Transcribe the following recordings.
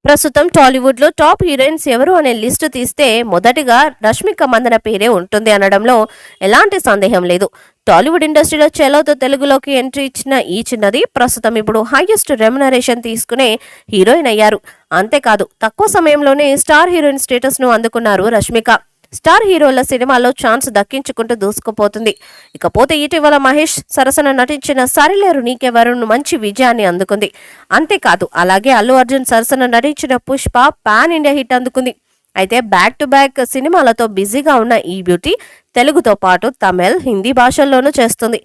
ప్రస్తుతం టాలీవుడ్ లో top heroines ఎవరు అనే లిస్టు తీస్తే మొదటిగా రష్మిక మందన పేరే ఉంటుంది అనడంలో ఎలాంటి సందేహం లేదు. టాలీవుడ్ ఇండస్ట్రీలో చెలోతో తెలుగులోకి ఎంట్రీ ఇచ్చిన ఈ చిన్నది ప్రస్తుతం ఇప్పుడు హైయెస్ట్ రెమ్యునరేషన్ తీసుకునే హీరోయిన్ అయ్యారు. అంతేకాదు తక్కువ సమయంలోనే స్టార్ హీరోయిన్ స్టేటస్ ను అందుకున్నారు రష్మిక. స్టార్ హీరోల సినిమాల్లో ఛాన్స్ దక్కించుకుంటూ దూసుకుపోతుంది. ఇకపోతే ఇటీవల మహేష్ సరసన నటించిన సరిలేరు నీకెవరు మంచి విజయాన్ని అందుకుంది. అంతేకాదు అలాగే అల్లు అర్జున్ సరసన నటించిన పుష్ప పాన్ ఇండియా హిట్ అందుకుంది. అయితే బ్యాక్ టు బ్యాక్ సినిమాలతో బిజీగా ఉన్న ఈ బ్యూటీ తెలుగుతో పాటు తమిళ్, హిందీ భాషల్లోనూ చేస్తుంది.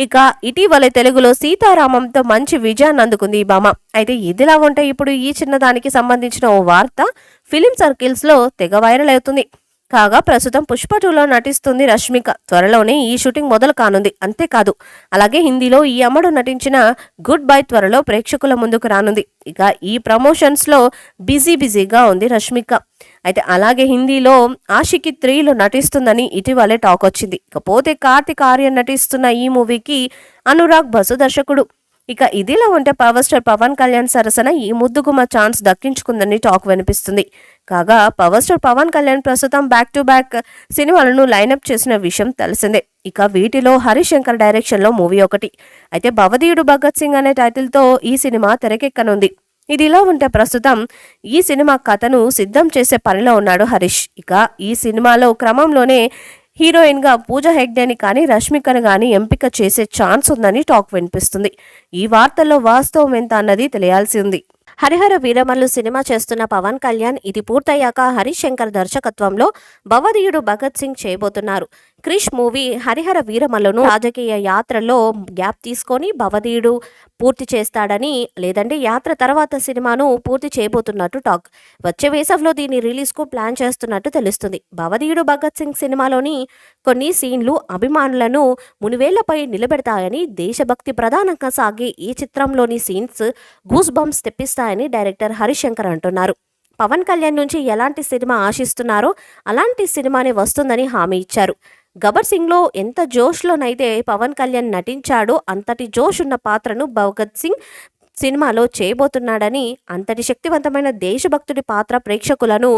ఇక ఇటీవలే తెలుగులో సీతారామంతో మంచి విజయాన్ని అందుకుంది ఈ భామ. అయితే ఇదిలా ఉంటే ఇప్పుడు ఈ చిన్నదానికి సంబంధించిన ఓ వార్త ఫిలిం సర్కిల్స్ లో తెగ వైరల్ అవుతుంది. కాగా ప్రస్తుతం పుష్ప 2లో నటిస్తుంది రష్మిక. త్వరలోనే ఈ షూటింగ్ మొదలు కానుంది. అంతేకాదు అలాగే హిందీలో ఈ అమ్మడు నటించిన గుడ్ బై త్వరలో ప్రేక్షకుల ముందుకు రానుంది. ఇక ఈ ప్రమోషన్స్ లో బిజీగా ఉంది రష్మిక. అయితే అలాగే హిందీలో ఆషికి 3లో నటిస్తుందని ఇటీవలే టాక్ వచ్చింది. ఇకపోతే కార్తిక్ ఆర్యన్ నటిస్తున్న ఈ మూవీకి అనురాగ్ బసు దర్శకుడు. ఇక ఇదిలా ఉంటే పవర్ స్టార్ పవన్ కళ్యాణ్ సరసన ఈ ముద్దుగుమ ఛాన్స్ దక్కించుకుందని టాక్ వినిపిస్తుంది. కాగా పవర్ స్టార్ పవన్ కళ్యాణ్ ప్రస్తుతం బ్యాక్ టు బ్యాక్ సినిమాలను లైనప్ చేసిన విషయం తెలిసిందే. ఇక వీటిలో హరిశంకర్ డైరెక్షన్ లో మూవీ ఒకటి. అయితే భవదీయుడు భగత్ సింగ్ అనే టైటిల్ తో ఈ సినిమా తెరకెక్కనుంది. ఇదిలా ఉంటే ప్రస్తుతం ఈ సినిమా కథను సిద్ధం చేసే పనిలో ఉన్నాడు హరీష్. ఇక ఈ సినిమాలో క్రమంలోనే హీరోయిన్ గా పూజా హెగ్డేని కానీ రష్మికను కానీ ఎంపిక చేసే ఛాన్స్ ఉందని టాక్ వినిపిస్తుంది. ఈ వార్తల్లో వాస్తవం ఎంత అన్నది తెలియాల్సి ఉంది. హరిహర వీరమల్లు సినిమా చేస్తున్న పవన్ కళ్యాణ్ ఇది పూర్తయ్యాక హరీష్ శంకర్ దర్శకత్వంలో భవదీయుడు భగత్ సింగ్ చేయబోతున్నారు. క్రిష్ మూవీ హరిహర వీరమల్లును రాజకీయ యాత్రలో గ్యాప్ తీసుకొని భవదీయుడు పూర్తి చేస్తాడని, లేదంటే యాత్ర తర్వాత సినిమాను పూర్తి చేయబోతున్నట్టు టాక్. వచ్చే వేసవిలో దీని రిలీజ్ కు ప్లాన్ చేస్తున్నట్టు తెలుస్తుంది. భవదీయుడు భగత్ సింగ్ సినిమాలోని కొన్ని సీన్లు అభిమానులను మునివేళ్లపై నిలబెడతాయని, దేశభక్తి ప్రధానంగా సాగే ఈ చిత్రంలోని సీన్స్ గూస్ బంప్స్ తెప్పిస్తాయని డైరెక్టర్ హరిశంకర్ అంటున్నారు. పవన్ కళ్యాణ్ నుంచి ఎలాంటి సినిమా ఆశిస్తున్నారో అలాంటి సినిమానే వస్తుందని హామీ ఇచ్చారు. గబ్బర్ సింగ్ లో ఎంత జోష్లోనైతే పవన్ కళ్యాణ్ నటించాడో అంతటి జోష్ ఉన్న పాత్రను భగత్ సింగ్ సినిమాలో చేయబోతున్నాడని, అంతటి శక్తివంతమైన దేశభక్తుడి పాత్ర ప్రేక్షకులను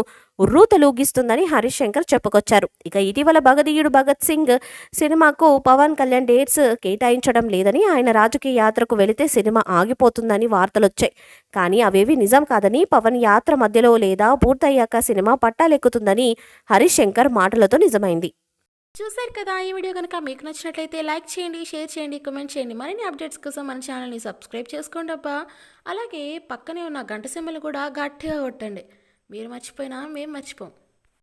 ఉర్రూతలూగిస్తుందని హరీష్ శంకర్ చెప్పుకొచ్చారు. ఇక ఇటీవల భగదీయుడు భగత్ సింగ్ సినిమాకు పవన్ కళ్యాణ్ డేట్స్ కేటాయించడం లేదని, ఆయన రాజకీయ యాత్రకు వెళితే సినిమా ఆగిపోతుందని వార్తలొచ్చాయి. కానీ అవేవి నిజం కాదని, పవన్ యాత్ర మధ్యలో లేదా పూర్తయ్యాక సినిమా పట్టాలెక్కుతుందని హరీష్ శంకర్ మాటలతో నిజమైంది. చూశారు కదా, ఈ వీడియో కనుక మీకు నచ్చినట్లయితే లైక్ చేయండి, షేర్ చేయండి, కామెంట్ చేయండి. మరిన్ని అప్డేట్స్ కోసం మన ఛానల్ని సబ్స్క్రైబ్ చేసుకోండి అబ్బా. అలాగే పక్కనే ఉన్న గంట సింబల్ కూడా గట్టిగా కొట్టండి. మీరు మర్చిపోయినా మేము మర్చిపోం.